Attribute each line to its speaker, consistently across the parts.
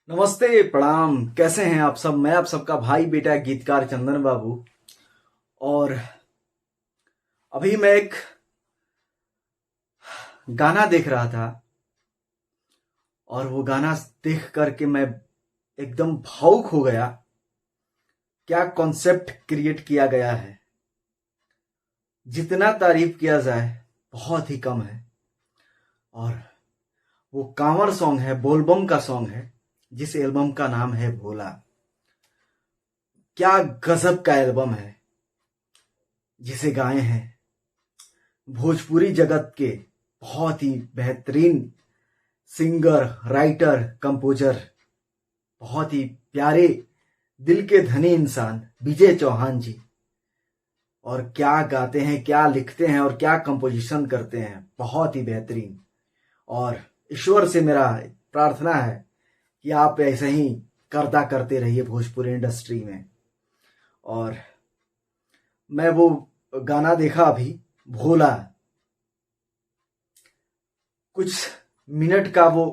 Speaker 1: नमस्ते, प्रणाम। कैसे हैं आप सब? मैं आप सबका भाई बेटा गीतकार चंदन बाबू। और अभी मैं एक गाना देख रहा था और वो गाना देख करके मैं एकदम भावुक हो गया। क्या कॉन्सेप्ट क्रिएट किया गया है! जितना तारीफ किया जाए बहुत ही कम है। और वो कांवड़ सॉन्ग है, बोलबम का सॉन्ग है, जिस एल्बम का नाम है भोला। क्या गजब का एल्बम है जिसे गाए हैं भोजपुरी जगत के बहुत ही बेहतरीन सिंगर, राइटर, कंपोजर, बहुत ही प्यारे दिल के धनी इंसान विजय चौहान जी। और क्या गाते हैं, क्या लिखते हैं और क्या कंपोजिशन करते हैं, बहुत ही बेहतरीन। और ईश्वर से मेरा प्रार्थना है कि आप ऐसे ही करता करते रहिए भोजपुरी इंडस्ट्री में। और मैं वो गाना देखा अभी, भोला। कुछ मिनट का वो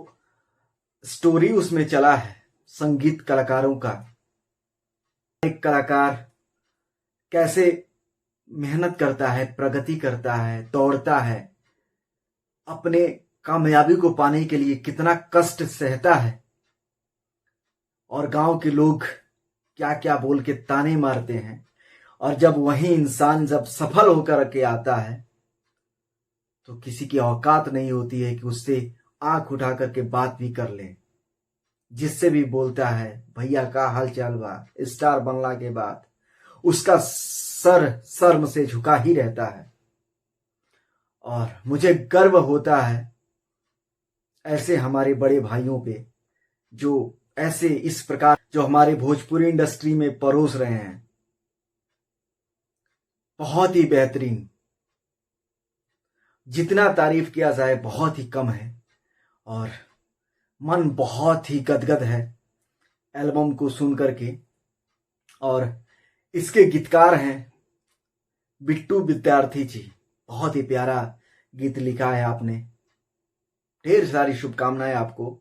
Speaker 1: स्टोरी उसमें चला है संगीत कलाकारों का। एक कलाकार कैसे मेहनत करता है, प्रगति करता है, दौड़ता है, अपने कामयाबी को पाने के लिए कितना कष्ट सहता है, और गांव के लोग क्या क्या बोल के ताने मारते हैं। और जब वही इंसान जब सफल होकर के आता है तो किसी की औकात नहीं होती है कि उससे आंख उठा करके बात भी कर ले। जिससे भी बोलता है भैया का हाल चाल बा, स्टार बनला के बाद उसका सर शर्म से झुका ही रहता है। और मुझे गर्व होता है ऐसे हमारे बड़े भाइयों पे, जो ऐसे इस प्रकार जो हमारे भोजपुरी इंडस्ट्री में परोस रहे हैं। बहुत ही बेहतरीन। जितना तारीफ किया जाए बहुत ही कम है। और मन बहुत ही गदगद है एल्बम को सुन करके। और इसके गीतकार हैं बिट्टू विद्यार्थी जी। बहुत ही प्यारा गीत लिखा है आपने। ढेर सारी शुभकामनाएं आपको।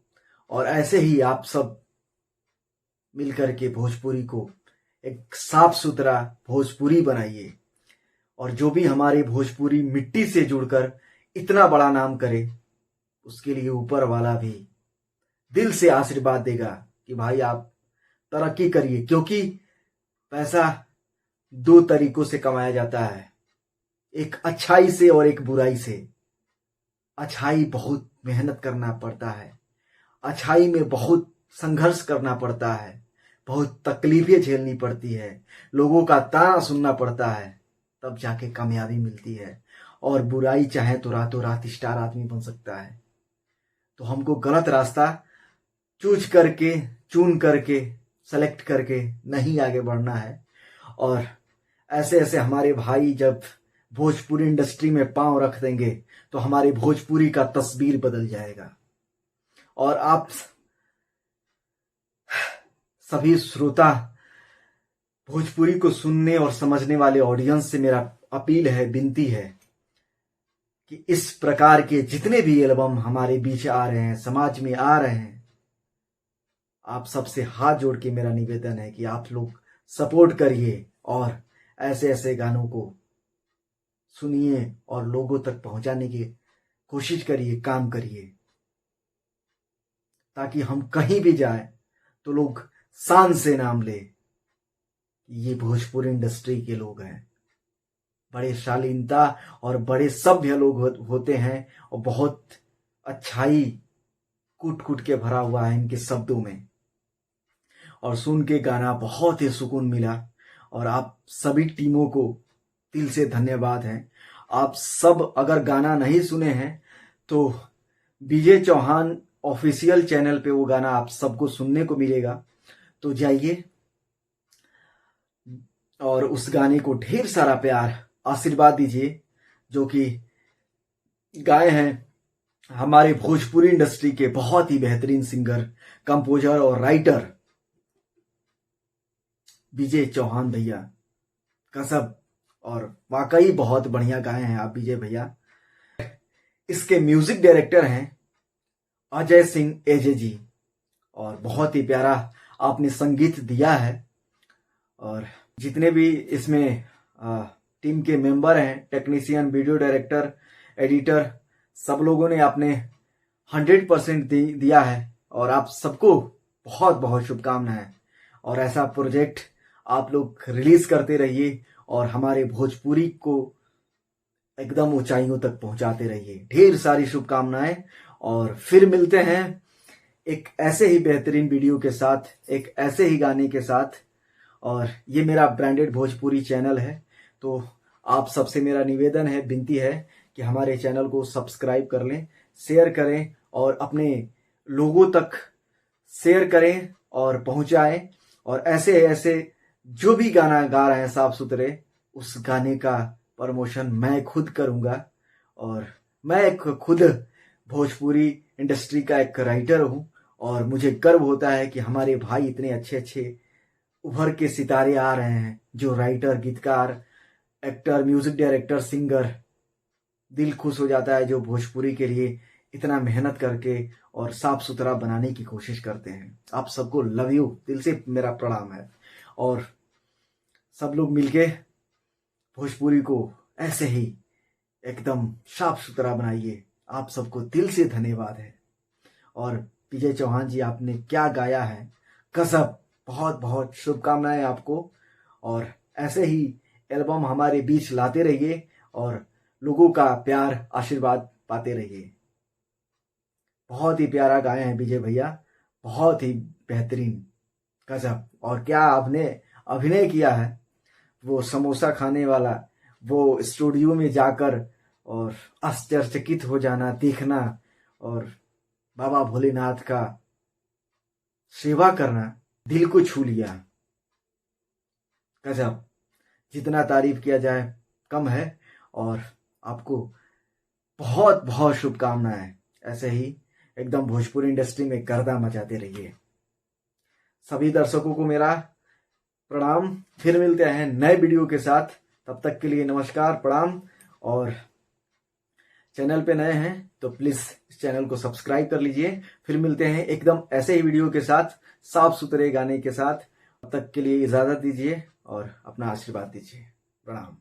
Speaker 1: और ऐसे ही आप सब मिलकर के भोजपुरी को एक साफ सुथरा भोजपुरी बनाइए। और जो भी हमारे भोजपुरी मिट्टी से जुड़कर इतना बड़ा नाम करे, उसके लिए ऊपर वाला भी दिल से आशीर्वाद देगा कि भाई आप तरक्की करिए। क्योंकि पैसा दो तरीकों से कमाया जाता है, एक अच्छाई से और एक बुराई से। अच्छाई बहुत मेहनत करना पड़ता है, अच्छाई में बहुत संघर्ष करना पड़ता है, बहुत तकलीफें झेलनी पड़ती है, लोगों का ताना सुनना पड़ता है, तब जाके कामयाबी मिलती है। और बुराई चाहे तो रातों रात स्टार आदमी बन सकता है। तो हमको गलत रास्ता चून करके सेलेक्ट करके नहीं आगे बढ़ना है। और ऐसे ऐसे हमारे भाई जब भोजपुरी इंडस्ट्री में पांव रख देंगे तो हमारे भोजपुरी का तस्वीर बदल जाएगा। और आप सभी श्रोता, भोजपुरी को सुनने और समझने वाले ऑडियंस से मेरा अपील है, विनती है कि इस प्रकार के जितने भी एल्बम हमारे बीच आ रहे हैं, समाज में आ रहे हैं, आप सबसे हाथ जोड़ के मेरा निवेदन है कि आप लोग सपोर्ट करिए और ऐसे ऐसे गानों को सुनिए और लोगों तक पहुंचाने की कोशिश करिए, काम करिए, ताकि हम कहीं भी जाएं तो लोग शान से नाम ले ये भोजपुरी इंडस्ट्री के लोग हैं। बड़े शालीनता और बड़े सभ्य लोग होते हैं। और बहुत अच्छाई कूट कूट के भरा हुआ है इनके शब्दों में। और सुन के गाना बहुत ही सुकून मिला। और आप सभी टीमों को दिल से धन्यवाद है। आप सब अगर गाना नहीं सुने हैं तो विजय चौहान ऑफिशियल चैनल पे वो गाना आप सबको सुनने को मिलेगा। तो जाइए और उस गाने को ढेर सारा प्यार, आशीर्वाद दीजिए, जो कि गाए हैं हमारे भोजपुरी इंडस्ट्री के बहुत ही बेहतरीन सिंगर, कंपोजर और राइटर विजय चौहान भैया। कसब। और वाकई बहुत बढ़िया गाए हैं आप विजय भैया। इसके म्यूजिक डायरेक्टर हैं अजय सिंह एजे जी। और बहुत ही प्यारा आपने संगीत दिया है। और जितने भी इसमें टीम के मेंबर हैं, टेक्नीशियन, वीडियो डायरेक्टर, एडिटर, सब लोगों ने आपने 100% दिया है और आप सबको बहुत बहुत शुभकामनाएं। और ऐसा प्रोजेक्ट आप लोग रिलीज करते रहिए और हमारे भोजपुरी को एकदम ऊंचाइयों तक पहुंचाते रहिए। ढेर सारी शुभकामनाएं और फिर मिलते हैं एक ऐसे ही बेहतरीन वीडियो के साथ, एक ऐसे ही गाने के साथ। और ये मेरा ब्रांडेड भोजपुरी चैनल है, तो आप सबसे मेरा निवेदन है, विनती है कि हमारे चैनल को सब्सक्राइब कर लें, शेयर करें और अपने लोगों तक शेयर करें और पहुंचाएं। और ऐसे ऐसे जो भी गाना गा रहे हैं साफ सुथरे, उस गाने का प्रमोशन मैं खुद करूंगा। और मैं एक खुद भोजपुरी इंडस्ट्री का एक राइटर हूं और मुझे गर्व होता है कि हमारे भाई इतने अच्छे अच्छे उभर के सितारे आ रहे हैं, जो राइटर, गीतकार, एक्टर, म्यूजिक डायरेक्टर, सिंगर। दिल खुश हो जाता है जो भोजपुरी के लिए इतना मेहनत करके और साफ सुथरा बनाने की कोशिश करते हैं। आप सबको लव यू, दिल से मेरा प्रणाम है। और सब लोग मिलके भोजपुरी को ऐसे ही एकदम साफ सुथरा बनाइए। आप सबको दिल से धन्यवाद है। और विजय चौहान जी, आपने क्या गाया है, गजब। बहुत बहुत शुभकामनाएं आपको। और ऐसे ही एल्बम हमारे बीच लाते रहिए और लोगों का प्यार, आशीर्वाद पाते रहिए। बहुत ही प्यारा गाए हैं विजय भैया, बहुत ही बेहतरीन, गजब। और क्या आपने अभिनय किया है, वो समोसा खाने वाला, वो स्टूडियो में जाकर और आश्चर्यचकित हो जाना, देखना और बाबा भोलेनाथ का सेवा करना दिल को छू लिया। गजब, जितना तारीफ किया जाए कम है। और आपको बहुत बहुत शुभकामनाएं। ऐसे ही एकदम भोजपुरी इंडस्ट्री में गर्दा मचाते रहिए। सभी दर्शकों को मेरा प्रणाम। फिर मिलते हैं नए वीडियो के साथ, तब तक के लिए नमस्कार, प्रणाम। और चैनल पे नए हैं तो प्लीज इस चैनल को सब्सक्राइब कर लीजिए। फिर मिलते हैं एकदम ऐसे ही वीडियो के साथ, साफ सुथरे गाने के साथ। तब तक के लिए इजाजत दीजिए और अपना आशीर्वाद दीजिए। प्रणाम।